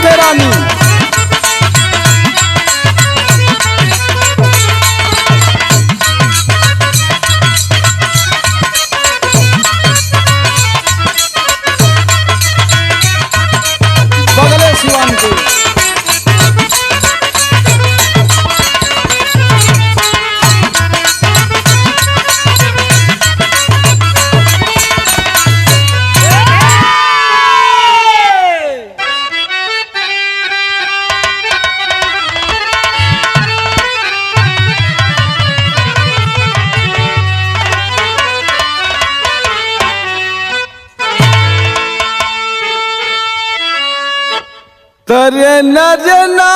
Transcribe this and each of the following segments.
के रानी। बगले सिवान के तरे नजना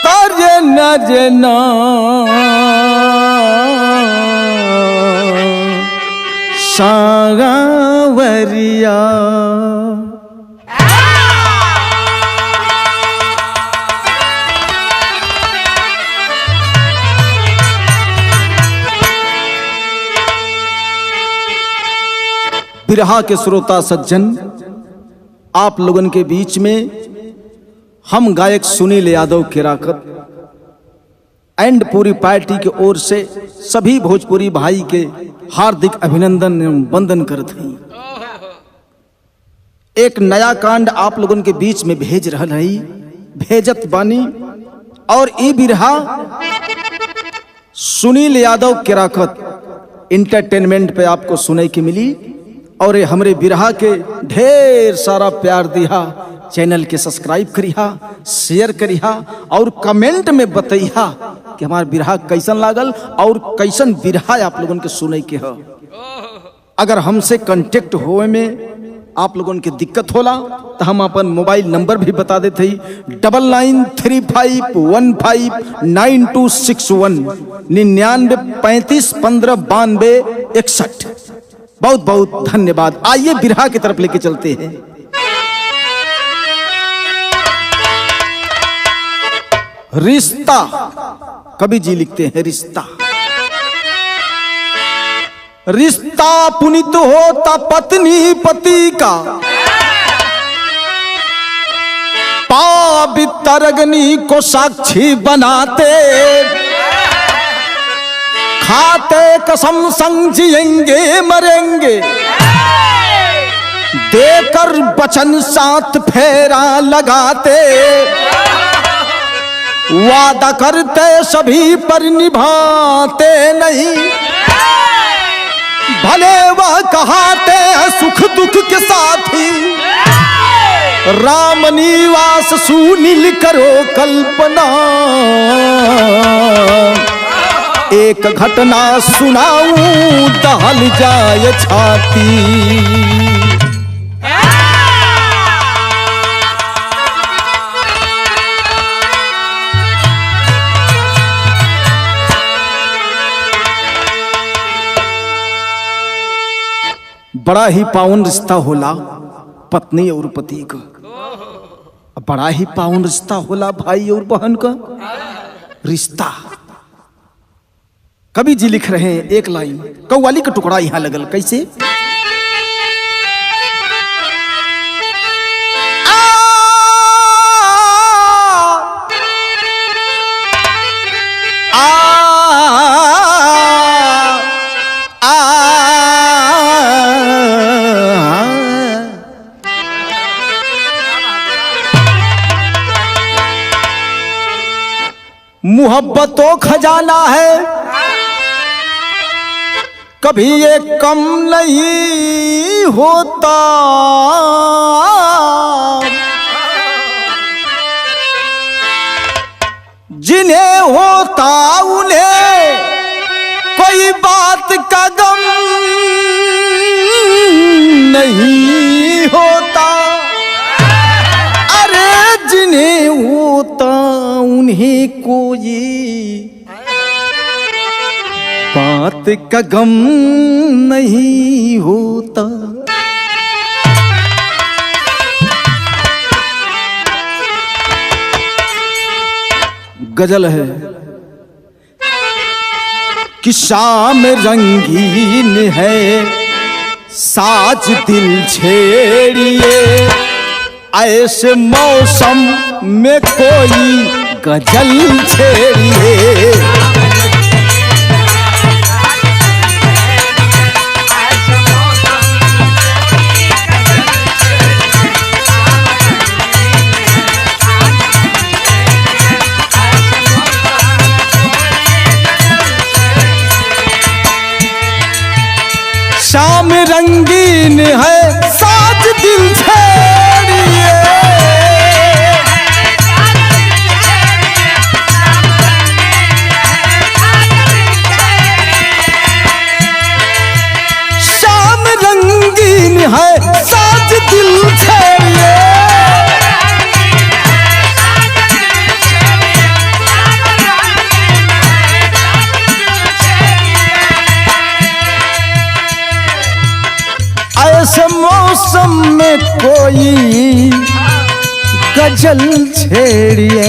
तरे नजना सावरिया बिरहा के श्रोता सज्जन, आप लोगन के बीच में हम गायक Sunil Yadav Kerakat and puri party की ओर से सभी भोजपुरी भाई के हार्दिक अभिनंदन एवं वंदन करते हैं। एक नया कांड आप लोगन के बीच में भेज रहल है, भेजत बानी। और ई बिरहा सुनील यादव केराकत इंटरटेनमेंट पे आपको सुने की मिली। और ये हमरे बिरहा के ढेर सारा प्यार दिया। चैनल के सब्सक्राइब करिहा, शेयर करिहा और कमेंट में बतैहा कि हमार बिरहा कैसन लागल और कैसन बिरहा आप लोगन के सुने के हो। अगर हमसे कांटेक्ट होए में आप लोगन के दिक्कत होला तो हम अपन मोबाइल नंबर भी बता देते ही 9935159261 9935159261। बहुत बहुत धन्यवाद। आइए बिरहा की तरफ लेके चलते हैं। रिश्ता, कवि जी लिखते हैं रिश्ता। रिश्ता पुनित होता पत्नी पति का, पवित्र अग्नि को साक्षी बनाते, खाते कसम संग जिएंगे मरेंगे, देकर वचन साथ फेरा लगाते, वादा करते सभी पर निभाते नहीं, भले वह कहाते हैं सुख दुख के साथी, राम निवास सुनील करो कल्पना, एक घटना सुनाऊं दहल जाए छाती। बड़ा ही पावन रिश्ता होला पत्नी और पति का, बड़ा ही पावन रिश्ता होला भाई और बहन का रिश्ता। कवि जी लिख रहे हैं एक लाइन, कव्वाली का टुकड़ा यहां लगल कैसे। मोहब्बत तो खजाना है, कभी ये कम नहीं होता, जिन्हें होता उन्हें कोई बात का गम नहीं होता, अरे जिन्हें होता उन्हें कोई बात का गम नहीं होता। गजल है कि शाम रंगीन है साज दिल छेड़िए, ऐसे मौसम में कोई गजल छेड़िए। शाम रंगीन है, साज दिल छेड़िए। शाम रंगीन है, साज दिल छेड़िए। ऐसे मौसम में कोई गजल छेड़िए।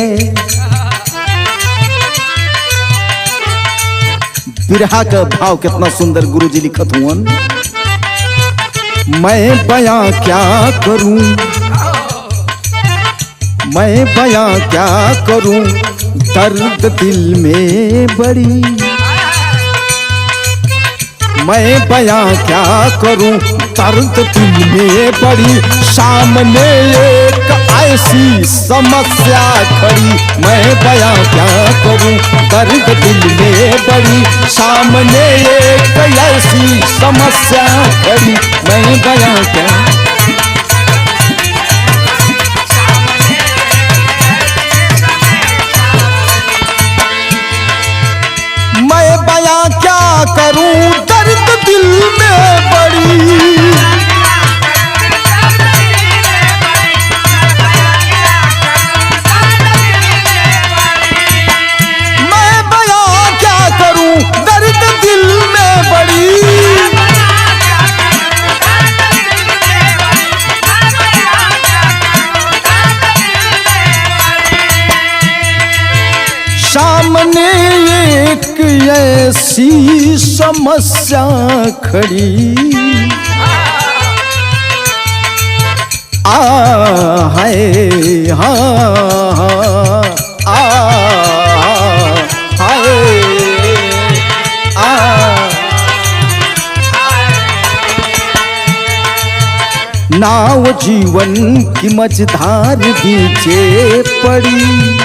बिरहा का भाव कितना सुंदर गुरुजी लिखत हुआ। मैं बयां क्या करूं, मैं बयां क्या करूं, दर्द दिल में बड़ी। मैं बयां क्या करूं, दर्द दिल में बड़ी। सामने एक ऐसी समस्या खड़ी, मैं बयां क्या करूं, दर्द दिल में बड़ी। सामने एक ऐसी समस्या खड़ी, मैं बयां क्या। मैं बयां क्या करूं, दर्द दिल में बड़ी। मैं बयां क्या करूं, दर्द दिल में बड़ी। सामने एक ऐसी समस्या खड़ी, हाय नाव जीवन की मझधार बीचे पड़ी।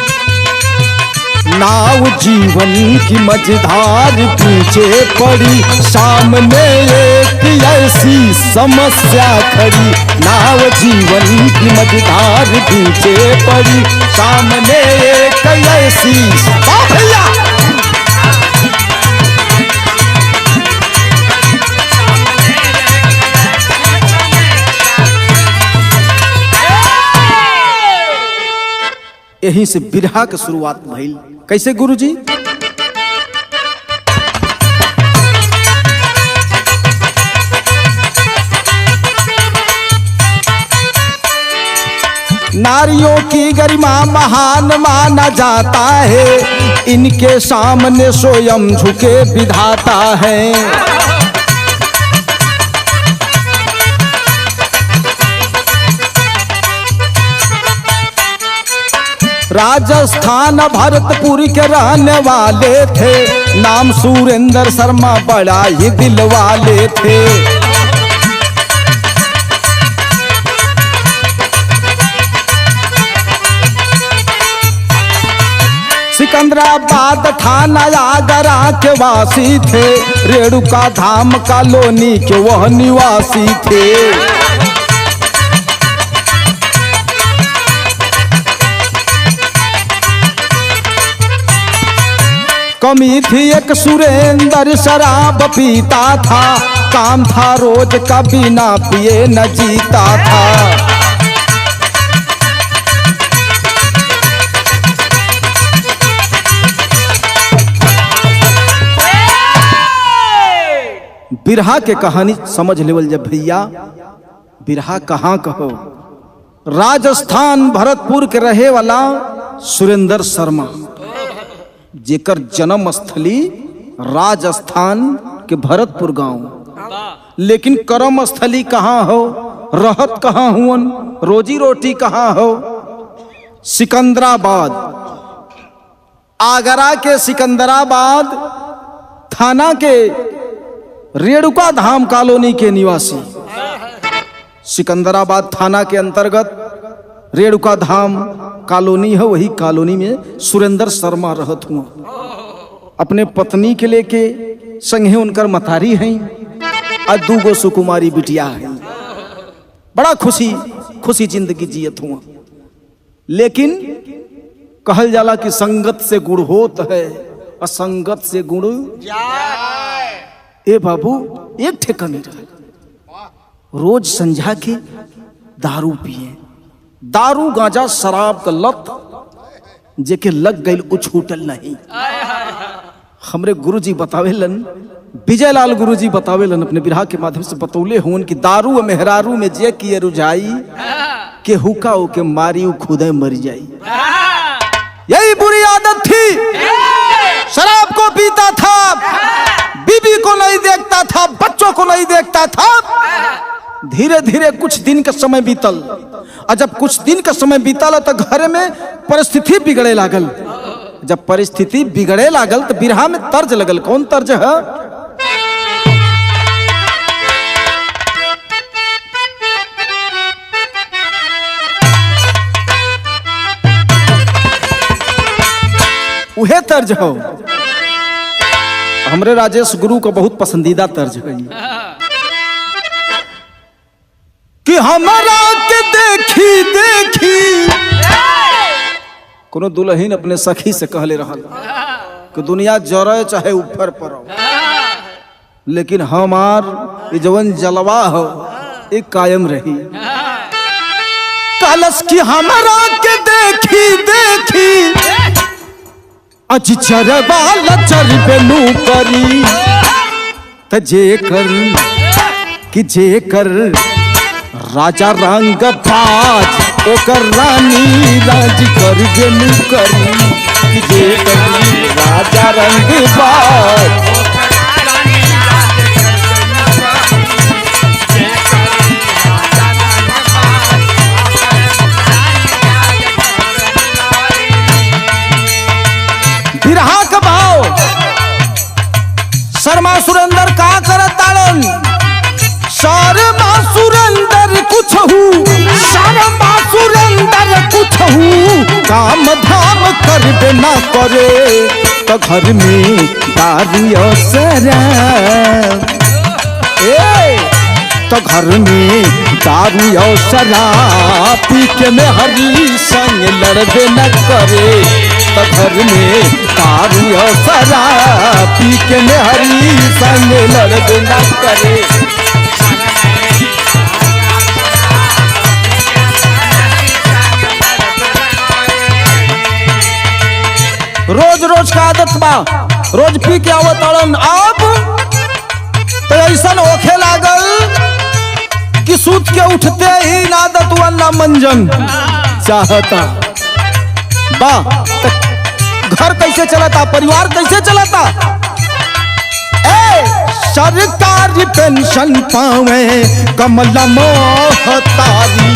नाव जीवन की मझधार पीछे पड़ी, सामने एक ऐसी समस्या खड़ी। नाव जीवन की मझधार पीछे पड़ी, सामने एक ऐसी। भैया यहीं से बिरहा के शुरुआत भइल। कैसे गुरुजी? नारियों की गरिमा महान माना जाता है, इनके सामने स्वयं झुके विधाता है। राजस्थान भरतपुर के रहने वाले थे, नाम सुरेंद्र शर्मा बड़ा ही दिल वाले थे। सिकंदराबाद थाना आगरा के वासी थे, रेणुका धाम कॉलोनी के वह निवासी थे। कमी थी एक सुरेंद्र शराब पीता था, काम था रोज का बिना पिए न जीता था। बिरहा के कहानी समझ लेवल जब भैया। बिरहा कहाँ कहो, राजस्थान भरतपुर के रहे वाला सुरेंद्र शर्मा, जेकर जन्म स्थली राजस्थान के भरतपुर गांव। लेकिन कर्म स्थली कहाँ हो, रहत कहाँ हुवन, रोजी रोटी कहाँ हो। सिकंदराबाद, आगरा के सिकंदराबाद थाना के रेणुका धाम कॉलोनी के निवासी, सिकंदराबाद थाना के अंतर्गत रेणुका धाम कॉलोनी है, वही कॉलोनी में सुरेंद्र शर्मा रहत हुआ। अपने पत्नी के लेके संगे उनकर मतारी हैं और दूगो सुकुमारी बिटिया हैं। बड़ा खुशी खुशी जिंदगी जियत हुआ। लेकिन कहल जाला कि संगत से गुण होत है, असंगत से गुण ए बाबू एक ठेकाने रहे। रोज संझा के दारू पिए, दारू गांजा शराब का लत जेके लग गई उछूटल नहीं। हमरे गुरुजी बतावेलन, विजयलाल गुरुजी बतावेलन, अपने बिरहा के माध्यम से बतौले हुन कि दारू और मेहरारू में जे किए रुझाई के हुका के मारी खुदे मर जाई। यही बुरी आदत थी। शराब को पीता था, बीबी को नहीं देखता था, बच्चों को नहीं देखता था। धीरे धीरे कुछ दिन का समय बीतल, और जब कुछ दिन का समय बीतल तो घर में परिस्थिति बिगड़े लागल। जब परिस्थिति बिगड़े लागल तो बिरहा में तर्ज लगल। कौन तर्ज है? उहे तर्ज हो हमरे राजेश गुरु को बहुत पसंदीदा तर्ज है कि हमारा के देखी देखी कोनो दुल्हन अपने सखी से कहले रहल कि दुनिया जरे चाहे ऊपर पड़ो, लेकिन हमार जवन जलवा हो एक कायम रही। कलश की हमारा के देखी देखी अज चरवा लचर बेनू करी त जे कर राजा रंग बाज ओकर रानी राज कर बेनू करी कि जे कर राजा रंग बाज। बिरहा का भाव शर्मा सुरेंद्र का करत ताड़न। शर्मा सुरेंद्र कुछ हूँ, शर्मा सुरेंद्र कुछ हूँ, काम धाम कर देना करे तो घर में दारू शराब, तो घर में दारू शराब पी के में हरी संग लड़बे न करे तो घर में दारू शराब पी के में हरी संग लड़बे न करे। रोज रोज का आदत बा, रोज पी के आवत ताड़न। अब तो ऐसा होखे लागल कि सूत के उठते ही नादत वाला मंजन चाहता बा। घर कैसे चलता, परिवार कैसे चलता? सरकारी पेंशन पावे कमला मोहतारी,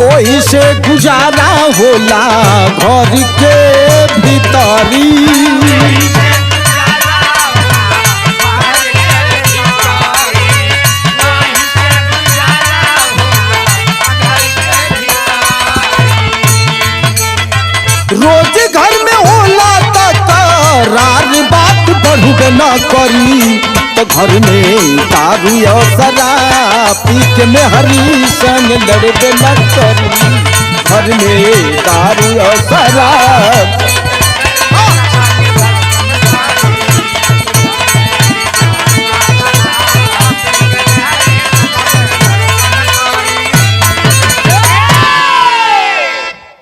ओही से गुजारा होला घर के भीतरी। रोज घर में होला तकरार, बात बढ़बे न करी तो घर में दारू और शराब पी के में हरी संग लड़बे न करी। घर में दारू और शराब।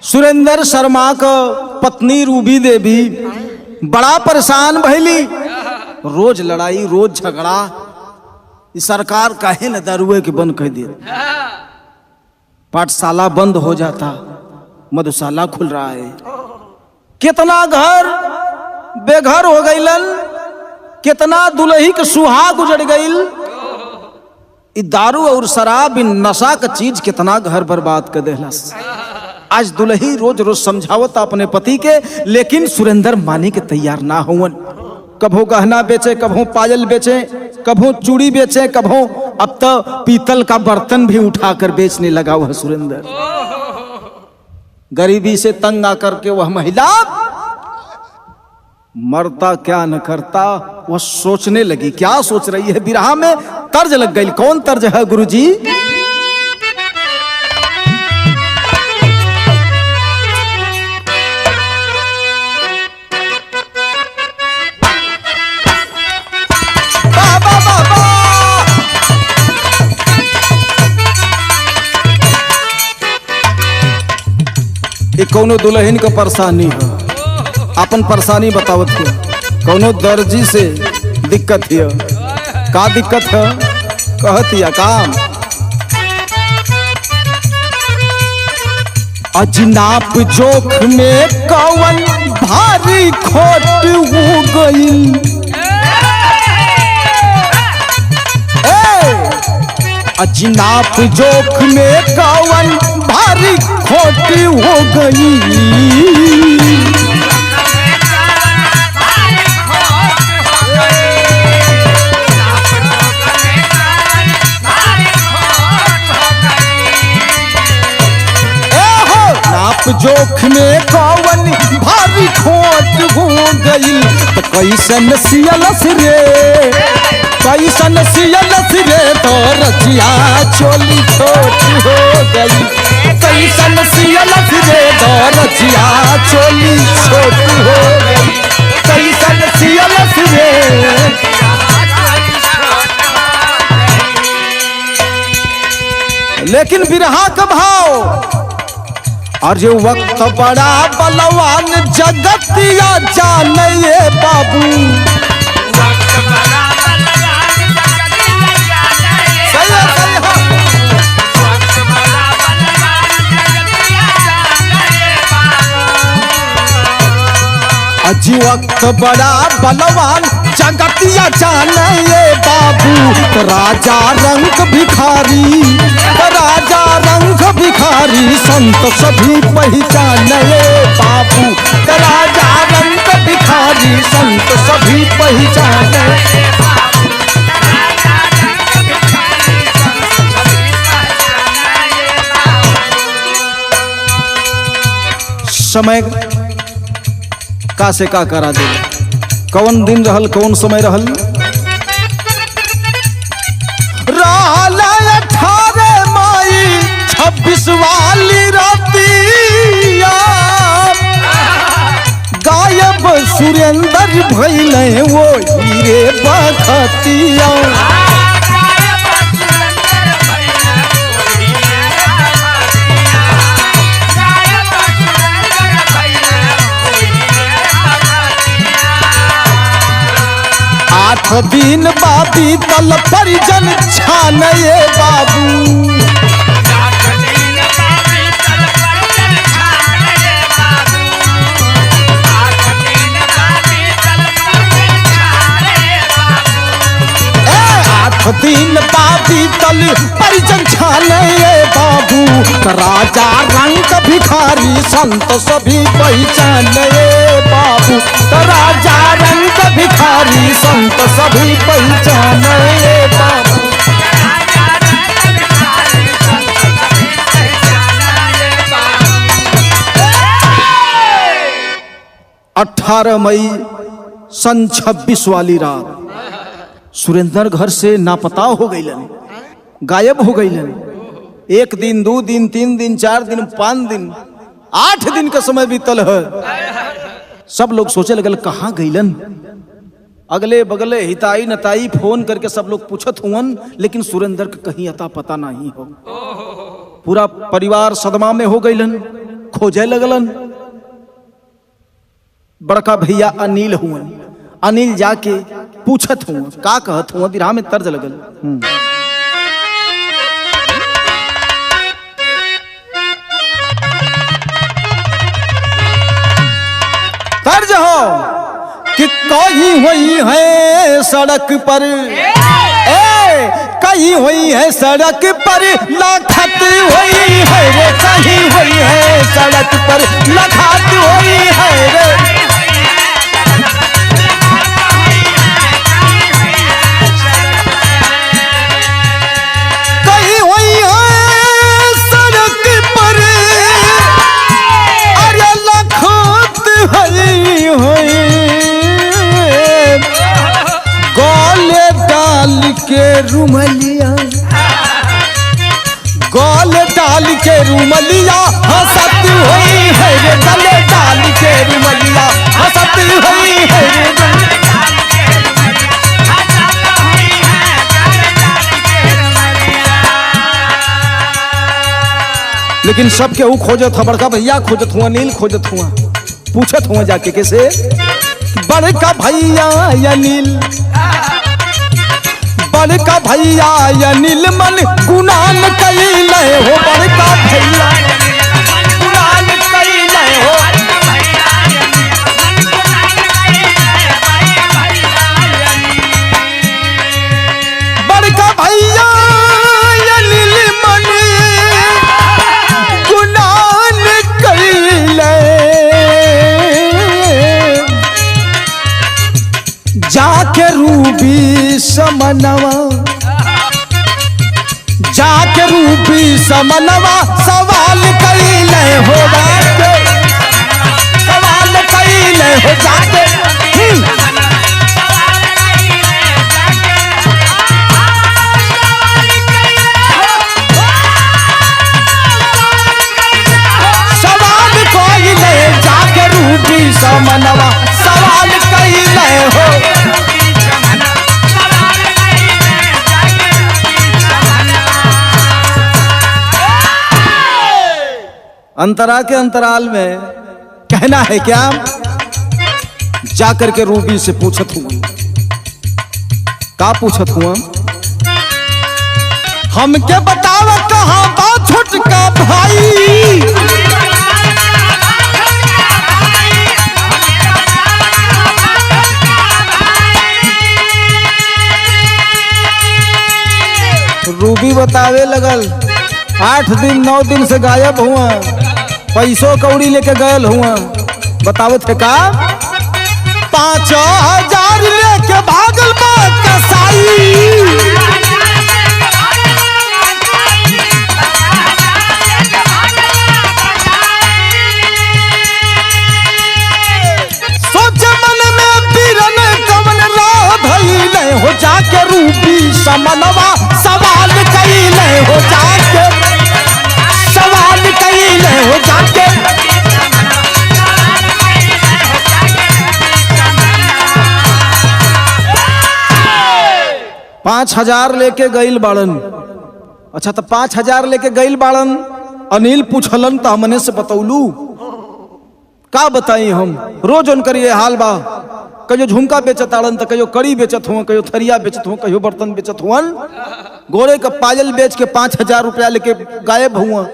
सुरेंद्र शर्मा का पत्नी रूबी देवी बड़ा परेशान भइली। रोज लड़ाई, रोज झगड़ा, इस सरकार काहे न दारुए के बंद कर दे, पाठशाला बंद हो जाता, मधुशाला खुल रहा है। कितना घर बेघर हो गईलन, कितना दुल्ही के सुहाग उजड़ गईल। दारू और शराब इन नशा का चीज कितना घर बर्बाद कर देहलस। आज दुल्ही रोज रोज समझावत अपने पति के, लेकिन सुरेंद्र माने के तैयार ना हुवन। कभो गहना बेचे, कभो पायल बेचे, कभो चूड़ी बेचे, कभो अब तो पीतल का बर्तन भी उठाकर बेचने लगा वह सुरेंद्र। गरीबी से तंग आकर के वह महिला मरता क्या न करता, वह सोचने लगी। क्या सोच रही है? बिरहा में तर्ज लग गई। कौन तर्ज है गुरुजी? बाबा बाबा ये कौनो दुल्हन का परेशानी है, अपन परेशानी बतावत है। कौनो दर्जी से दिक्कत है, का दिक्कत है कहत या काम। अजनाप जोख में कौन भारी खोट हो गई। अजनाप जोख में कौन भारी खोट हो गई। जोख में कौन भारी खोट हो गई। तो कैसन सियलस रे, कैसन सियलस रे, तो रचिया चोली छोट हो गई। कैसन सियलस रे, तो रचिया चोली छोट हो गई। कैसन सियलस रे। लेकिन बिरहा का भाव, और जो वक्त बड़ा बलवान जगतिया जाने ये बाबू। वक्त बड़ा बलवान जगतिया जाने, सही है, सही है। वक्त बड़ा बलवान जगतिया जाने ये बाबू। अजी वक्त बड़ा बलवान जगतिया जाने ये बाबू। तो राजा रंग भिखारी, तो राजा रंग भिखारी, संत सभी पहचाने बाबू। तो राजा रंग भिखारी, संत सभी पहचाने। समय का से का करा दे, कौन दिन रहल, कौन समय रहल। रहल 18 मई 26 वाली रातिया। गायब सुरेंद्र भइले वो हीरे बखतिया। आठ दिन बाबी तल परिजन छाने बाबू। दिन बाबी तल परिजन छाने बाबू। राजा रंग भिखारी, संत सभी पहचाने बाबू। राजा रंग भिखारी, संत सभी पहचाने बाबू। 18 मई सन 26 वाली रात सुरेंद्र घर से नापता हो गईलन, गायब हो गईलन। 1 दिन, 2 दिन, 3 दिन, 4 दिन, 5 दिन, 8 दिन का समय बीतल है। सब लोग सोचे लगल कहाँ गईलन। अगले बगले हिताई नताई फोन करके सब लोग पूछत हुवन, लेकिन सुरेंद्र का कहीं अता पता नहीं हो। पूरा परिवार सदमा में हो गईलन, खोजे लगलन। बड़का भैया अनिल हुवन, अनिल जाके पूछत हूँ का कहत हूँ, बिरहा में तर्ज लगल। तर्ज हो कि कहीं हुई है सड़क पर, कहीं हुई है सड़क पर लखत हुई है रे, कहीं हुई है सड़क पर लखत हुई है रे। कहीं हुई है सड़क पर अरे लखत हुई हुई, गोले डाल के रुमलिया, गोले डाल के रुमलिया हंसत हुई है रे, गले डाल के रुमलिया हंसत हुई है रे। लेकिन सबके वो खोजत हुआ, बड़का भैया खोजत हुआ, नील खोजत हुआ, पूछत हुआ जाके कैसे, बड़का भैया या नील, बड़का भैया या नील मन गुनान कैले हो, बड़का भैया गुनान कैले हो। बड़का भैया या नील मन गुनान कैले, जाके रूबी समनवा, जाके रूबी समनवा सवाल कैले हो, जाके सवाल कैले हो, जाके सवाल कैले, जाके रूबी समनवा सवाल कैले हो। अंतरा के अंतराल में कहना है क्या, जाकर के रूबी से पूछत हुआ, का पूछत हुआ, हमके बतावा कहाँ बा छोटका भाई, रूबी बतावे लगल, 8 दिन 9 दिन से गायब हुआ, पैसों कौड़ी लेके गयल हुआ, बतावत है का, 5000 लेके भागल बा कसाई, सोचे मन में बीरन कवन राह धइले हो, जाके रूबी समनवा सवाल कैले हो, जाके सवाल कैले हो, जाके 5000 लेके गईल बाड़न। अच्छा तो 5000 लेके गईल बाड़न, अनिल पूछलन तो हमने से बतौलू, का बताई हम, रोज उनकर ये हाल बा, कहियो झुमका बेचत आड़न तो कहियो कड़ी बेचत हुआ, कहियो थरिया बेचत हुआ, कहियो बर्तन बेचत हुआ, घोड़े का पायल बेच के 5000 रुपया लेके गायब हुआ,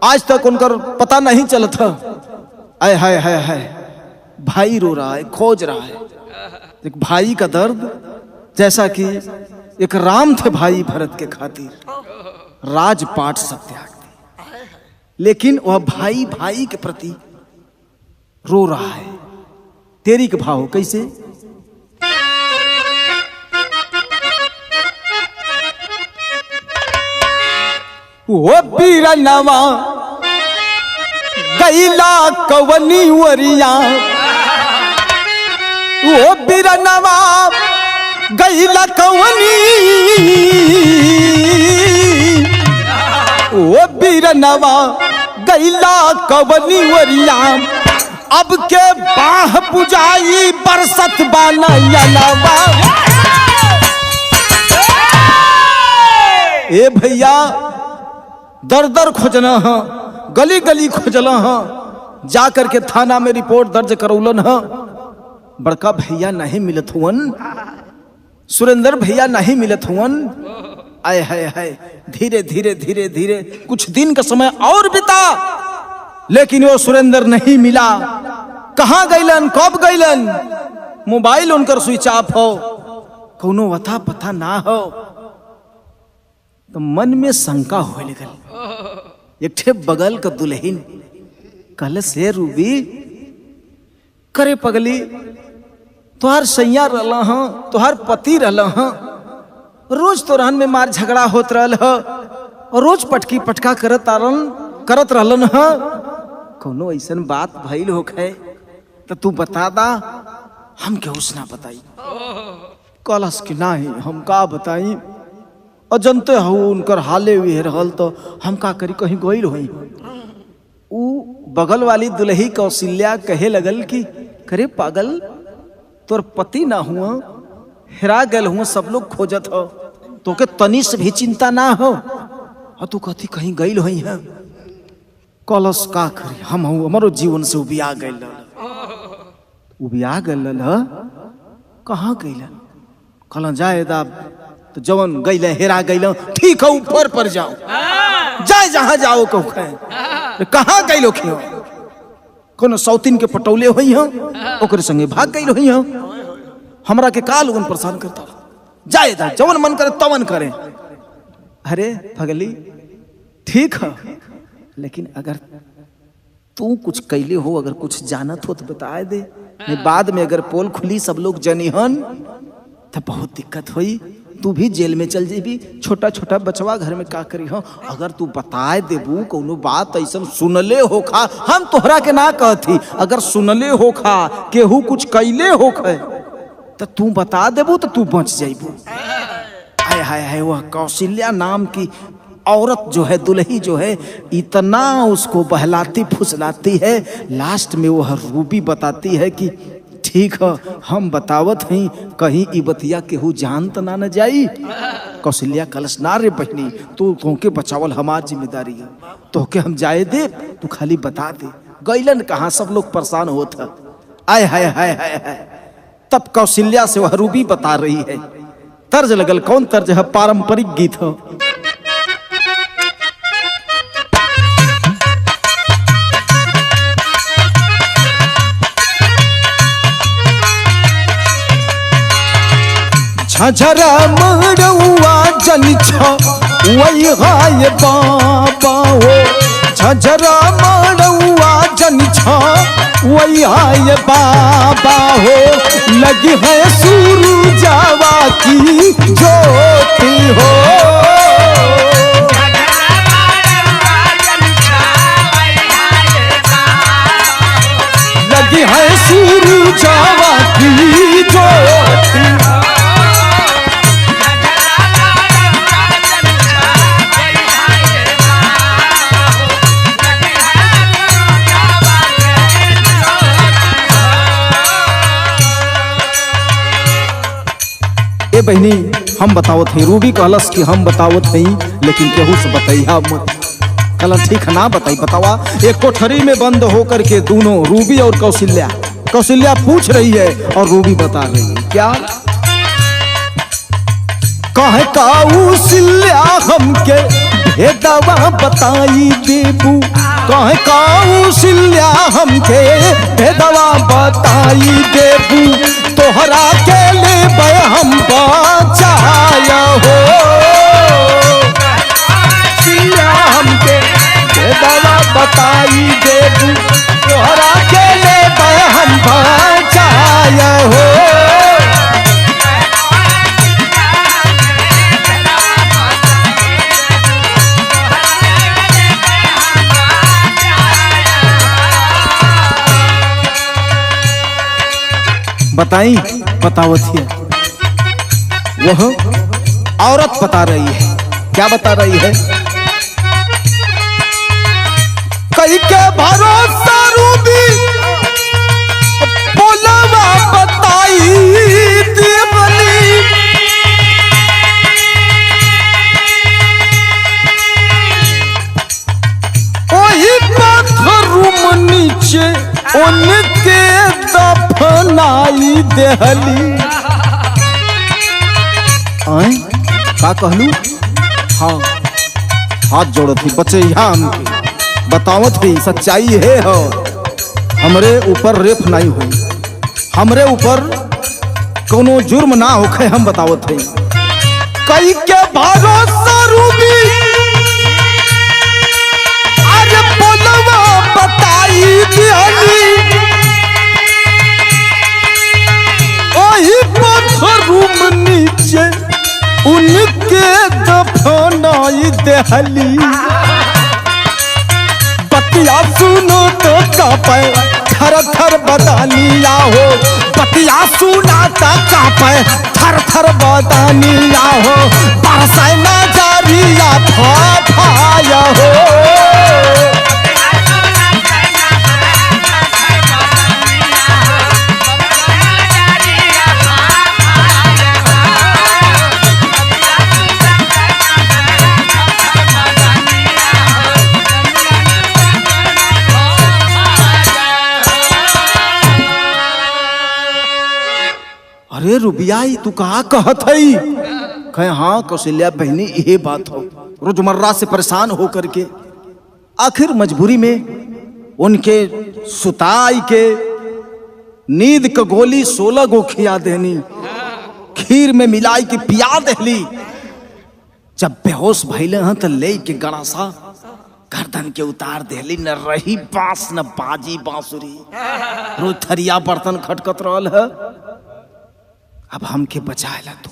आज तक उनकर पता नहीं चलत था। आय हाय हाय हाय, भाई रो रहा है, खोज रहा है, एक भाई का दर्द, जैसा कि एक राम थे भाई भरत के खातिर, राजपाट सब त्याग दी, लेकिन वह भाई भाई के प्रति रो रहा है। तेरी के भाव कैसे, वो बीरनवा गैला कवनी वरिया, वो बीरनवा गैला कवनी, वो बीरनवा गैला कवनी वरिया, अब के बाह पुजाई बरसत बाना यलवा। ए भैया दर दर खोजना है, गली गली खोजला है, जाकर के थाना में रिपोर्ट दर्ज करौलन है, बड़का भैया नहीं मिलत हुवन, सुरेंद्र भैया नहीं मिलत हुवन। आय हाय हाय, धीरे धीरे धीरे धीरे कुछ दिन का समय और बिता, लेकिन वो सुरेंद्र नहीं मिला। कहाँ गईलन, कब गईलन, मोबाइल उनकर स्विच ऑफ हो, कोनो वथा पता ना हो। तो मन में शंका होने लगल। एक ठे बगल का दुल्हन कल से रूबी, करे पगली तुहार सैया रहला हाँ, तुहार पति रहला हाँ, रोज तोरहन में मार झगड़ा होत रहल ह, और रोज पटकी पटका करत रहलन ह। कोनो ऐसन बात भइल होखे तो तू बता दा, हम केहू से ना बताई। कलश की नाही, हम का बताई, और जनते हो उनकर हाले हुए रहल तो हम का करी, कहीं गइल होई। ऊ बगल वाली दुल्ही कौशल्या कहे लगल कि करे पागल, तोर पति ना हुआ, हेरा गल हुआ, सब लोग खोजत हो, तो के तनी से भी चिंता ना हो, और तू कथी कहीं गइल होई है। कलश का करी, हम हमारो जीवन से उबिया गइल, उबिया गइल ह। कहाँ गइल, कल जाए दा तो जवन गइल हेरा गइल, ठीक है ऊपर पर जाओ, जाए जहां जाओ कहू। कहाँ गइल हो, कोनो सौतीन के पटौले हुई हो, ओकरे संगे भाग गइल हुई हो। हमरा के काल उन परेशान करता, जाए दा जवन मन करे तवन करे। अरे पगली ठीक है, लेकिन अगर तू कुछ कैले हो, अगर कुछ जानत हो तो बता दे, नहीं बाद में अगर पोल खुली सब लोग जनिहन तो बहुत दिक्कत हुई, तू भी जेल में चल जेबी, छोटा छोटा बचवा घर में का करी हो। अगर तू बताए देबू कोनो बात ऐसा सुनले होखा, हम तोहरा के ना कहती, अगर सुनले होखा केहू कुछ कैले होखे तो तू बता देबू तो तू बच जाइबू। हाय हाय हाय, वह कौशल्या नाम की औरत जो है, दुल्ही जो है, इतना उसको बहलाती फुसलाती है, लास्ट में वह रूबी बताती है कि ठीक है हम बतावत हैं, कहीं ई बतिया केहू जान तो ना न जाई। कौशल्या कलश ना रे बहनी, तू तोके बचावल हमार जिम्मेदारी है, तोके हम जाए दे, तू खाली बता दे गईलन कहाँ, सब लोग परेशान होत है। आय हाय हाय हाय हाय, तब कौशल्या से वह रूबी बता रही है। तर्ज लगल, कौन तर्ज है, पारंपरिक गीत हो। झझरा मड़ुआ जन वही हाय बाबा हो, झझरा मड़ुआ जन वही हाय बाबा हो, लगी है सूरजावा की ज्योति हो। लगी है सूरजावा की ज्योति, ए बहनी हम बतावत है। रूबी कहलस कि हम बतावत है, लेकिन केहू से बताइया मत। कल ठीक है ना बताई, बतावा। एक कोठरी में बंद होकर के दोनों रूबी और कौशल्या, कौशल्या पूछ रही है और रूबी बता रही है। क्या कहे कौशल्या हमके भेदवा बताई देबू, कहे कौशल्या हमके भेदवा बताई देबू, तोहरा के ले हम बचाया हो। कौशल्या हमके भेदवा बताई देबू, तोहरा के ले हम बचाया हो। बताई बतावत है, वह औरत बता रही है। क्या बता रही है, कई के भरोसा रूबी बोलवा बताई देवली, वही पत्थर नीचे उनके दफनाई देहली। का कहलू? हाँ, हाथ जोड़त ही बचे यहाँ हमके बतावत ही सच्चाई है हो। हमरे ऊपर रेप नहीं हुई, हमरे ऊपर कोनो जुर्म ना होखे, हम बतावत है। कई के भरोसा रूबी अरे बोलवा बताई दिहनी, ओही पत्थरूम नीचे उनके दफनाई देहली। बतिया सुनो तो कापे थर थर बदानिया हो, बतिया सुना तो कापे थर थर बदानिया हो, बरसाए ना जारिया फाया हो। अरे रुबियाई तू कहा कहत हई? कहे हाँ कौशल्या बहनी यही बात हो। रोजमर्रा से परेशान हो करके आखिर मजबूरी में उनके सुताई के नींद का गोली 16 गो खिया देनी, खीर में मिलाई के पिया देली। जब बेहोश भइले हैं तो ले के गड़ासा गर्दन के उतार देली। न रही बांस न बाजी बांसुरी, रोज थरिया बर्तन खटकत रहल है। अब हमके बचाएला तू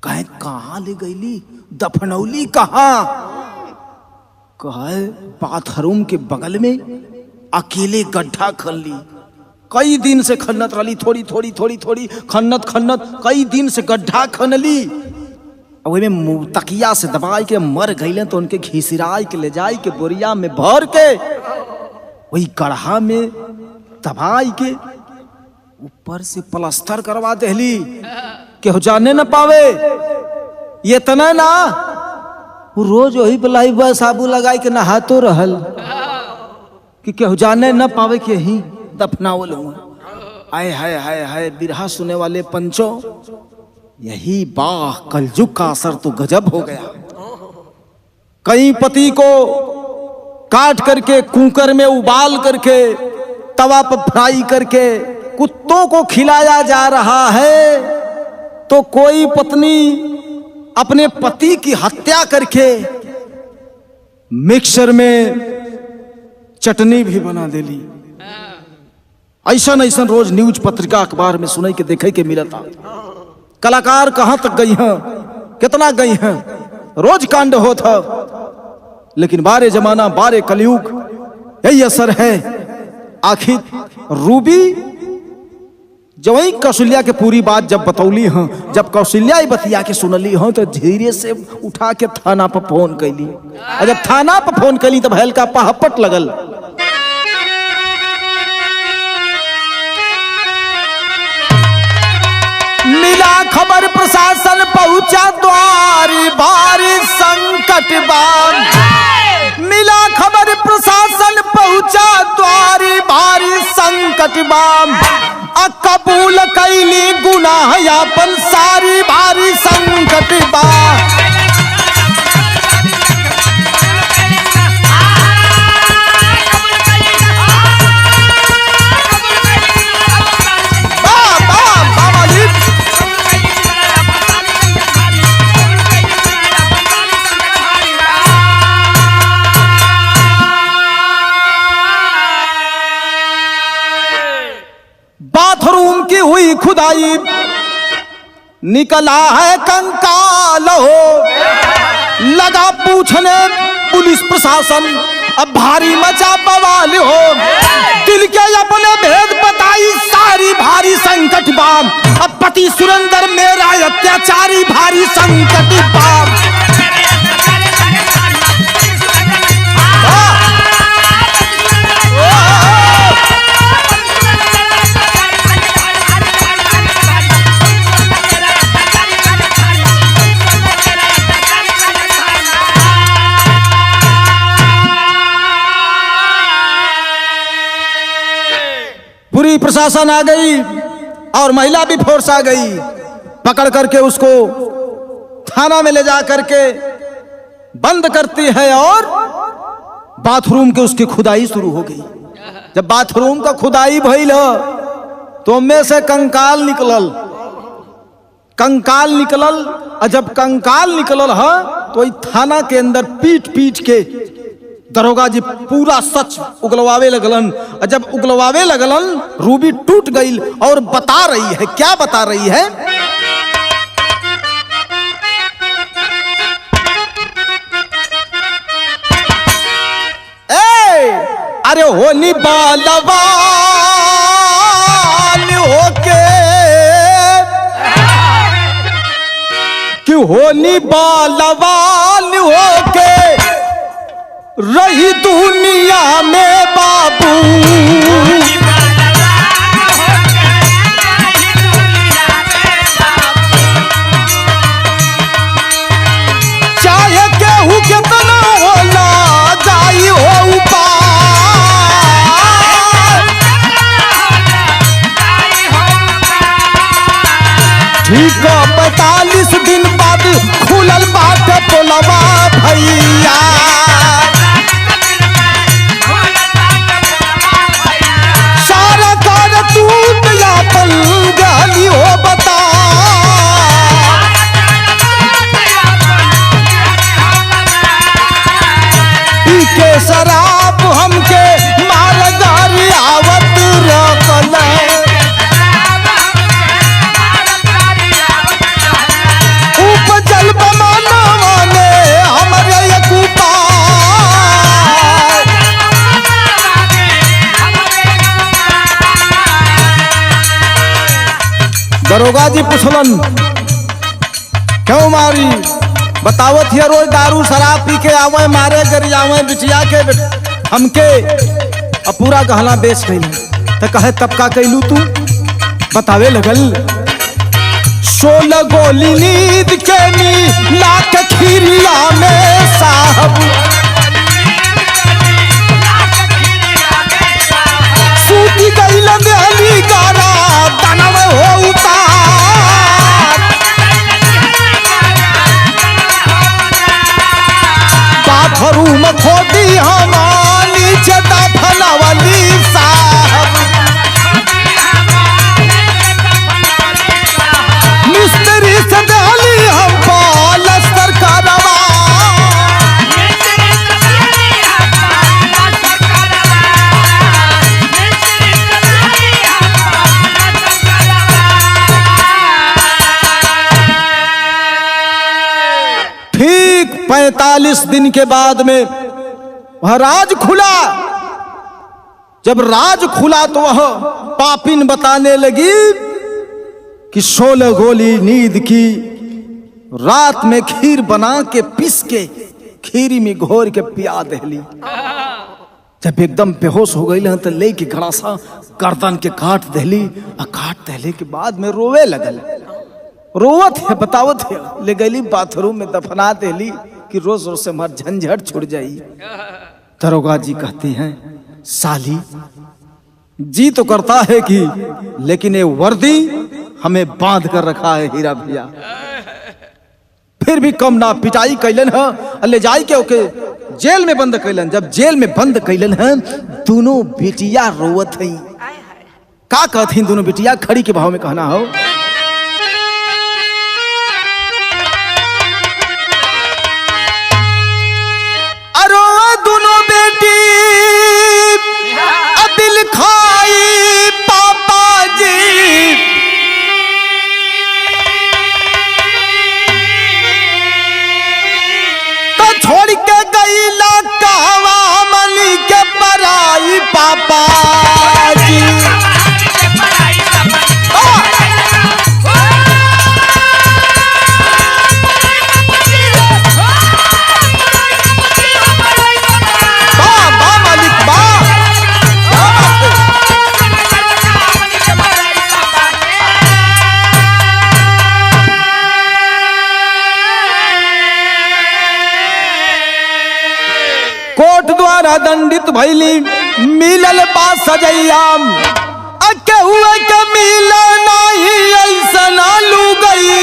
कहे कहाँ ले गईली, दफनौली कहाँ? कहे बाथरूम के बगल में अकेले गड्ढा खनली। कई दिन से खन्नत रही, थोड़ी थोड़ी थोड़ी थोड़ी खन्नत खन्नत कई दिन से गड्ढा खनली। वही में तकिया से दबाई के मर गईले तो उनके घिसिराई के ले जाई के बोरिया में भर के वही गड्ढा में दबाई के ऊपर से प्लास्टर करवा देली कि हो जाने न पावे। ये तना ना वो रोज वही बलाई बस साबु लगाई के नहातो रहल कि केहू जाने न पावे कि यही दफनावल हुआ। आए हाय हाय हाय बिरहा सुने वाले पंचों, यही बाह कलजुग का असर तो गजब हो गया। कई पति को काट करके कुकर में उबाल करके तवा पर फ्राई करके कुत्तों को खिलाया जा रहा है, तो कोई पत्नी अपने पति की हत्या करके मिक्सर में चटनी भी बना देली। ऐसा ऐसा रोज न्यूज पत्रिका अखबार में सुने के देखे के मिला था। कलाकार कहां तक गई हैं, कितना गई हैं, रोज कांड होता। लेकिन बारे जमाना बारे कलयुग यही असर है। आखिर रूबी जो वही कौशल्या के पूरी बात जब बतौली हैं, जब कौशल्या ही बतिया के सुनली हैं तो धीरे से उठा के थाना पर फोन कैली। और जब थाना पर फोन कैली तब हल्का पहपट लगल। मिला खबर प्रशासन पहुंचा द्वारी भारी संकट बाम। मिला खबर प्रशासन पहुंचा द्वारी भारी संकट बाम। कबूल कैली गुनाह यापन सारी भारी संकट बा। बाथरूम की हुई खुदाई निकला है कंकाल हो। लगा पूछने पुलिस प्रशासन, अब भारी मचा बवाल हो। दिल के अपने भेद बताई सारी भारी संकट बाम। अब पति सुरेंद्र मेरा अत्याचारी भारी संकट बाम। पूरी प्रशासन आ गई और महिला भी फोर्स आ गई। पकड़ करके उसको थाना में ले जा करके बंद करती है और बाथरूम के उसकी खुदाई शुरू हो गई। जब बाथरूम का खुदाई भइल तो में से कंकाल निकलल और जब कंकाल निकलल है तो थाना के अंदर पीट पीट के दरोगा जी पूरा सच उगलवावे लगलन। और जब उगलवावे लगलन रूबी टूट गई और बता रही है, क्या बता रही है? अरे होनी बालवान होके कि होनी बालवान होके रही दुनिया में बाबू, चाहे केहू कितना होला जाई हो ऊपर, ठीक 45 दिन बाद खुलल बात पोलवा भैया, सारा कार टूट या पल गली हो बता, पी के शराब हमके मार गारी आवत रोकल, उपजल बमानवा ने हमरे एक दरोगा जी पूछलन क्यों मारी? बतावत है रोज दारू शराब पी के आवे मारे गर आवे बिटिया के हमके अब पूरा गहना बेच गई तो कहे तब का कैलू तू? बतावे लगल 16 गोली नींद के मिला के खीरिया में साहब, सूती गई लंगली गारा दानव हो उतार, बाथरूम खोदी हमारी नीचे दफनावली साहब, मिस्त्री से दहली हम पालस्तर करवा, ठीक 45 दिन के बाद में वह राज खुला। जब राज खुला तो वह पापिन बताने लगी कि 16 गोली नींद की, रात में खीर बना के पीस के खीरी में घोर के पिया दहली। जब एकदम बेहोश हो गई तो ले के घड़ा सा गर्दन के काट दहली और काट दहले के बाद में रोवे लगल। रोवत है बतावत है ले गई बाथरूम में दफना दहली कि रोज रोज से हमार झंझट छुड़ जाई। दरोगा जी कहते हैं साली जी तो करता है कि लेकिन ये वर्दी हमें बांध कर रखा है हीरा भैया, फिर भी कम ना पिटाई कैलन है, ले जाई के ओके जेल में बंद कैलन। जब जेल में बंद कैलन है दोनों बेटिया रोवत है। का कहती दोनों बेटिया खड़ी के भाव में कहना हो, अरो दोनों बेटी दिल खाई पापा जी, तो छोड़ के गई कहवा मनी के पराई पापा जी। कोर्ट द्वारा दंडित भैली मिलल बा सजैया, अके हुए के मिल नहीं ऐसा ना लू गई।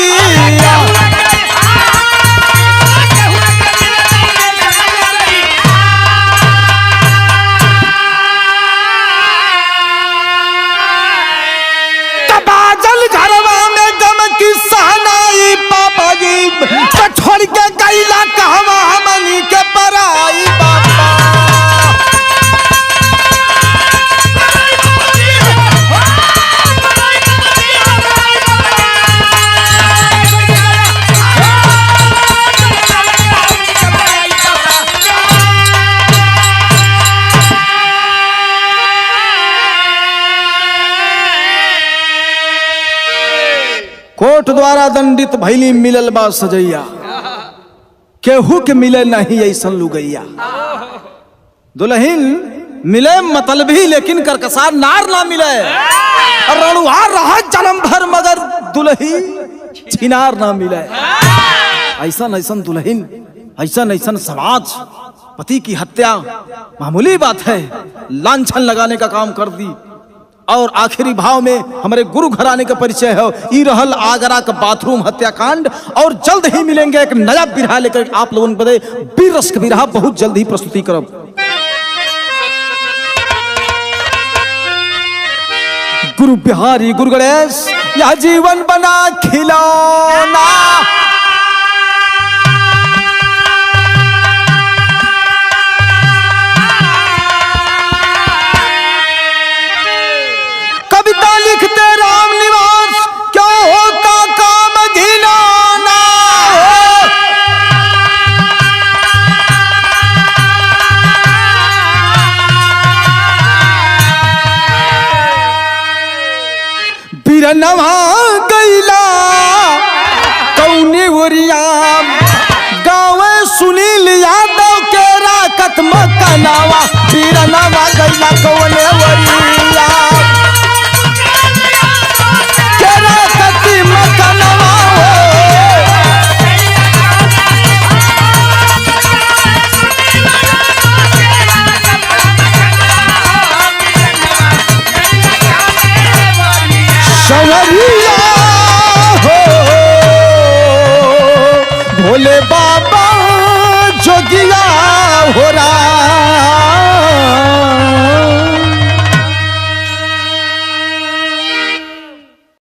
कोर्ट द्वारा दंडित भैली मिलल बा सजैया, केहू के मिले नहीं ऐसन लुगैया। दुल्हन मिले मतलबी लेकिन करकसार नार ना मिले, रणुहार रहा जन्म भर मगर दुल्ही छिनार ना मिले। ऐसन ऐसन दुल्हन, ऐसन ऐसन समाज, पति की हत्या मामूली बात है, लांछन लगाने का काम कर दी। और आखिरी भाव में हमारे गुरु घराने का परिचय है। ई रहल आगरा का बाथरूम हत्याकांड। और जल्द ही मिलेंगे एक नया बिरहा लेकर आप लोगों को बदे बीर रस का बिरहा बहुत जल्द ही प्रस्तुति करब। गुरु बिहारी गुरु गणेश यह जीवन बना खिलौना, कविता लिखते राम निवास क्यों होता काम घिनौना। बिरनवा गैला कौनी ओरिया, गाँव सुनील यादव के राकत मकनावा। बिरनवा गैला कौने ओरिया।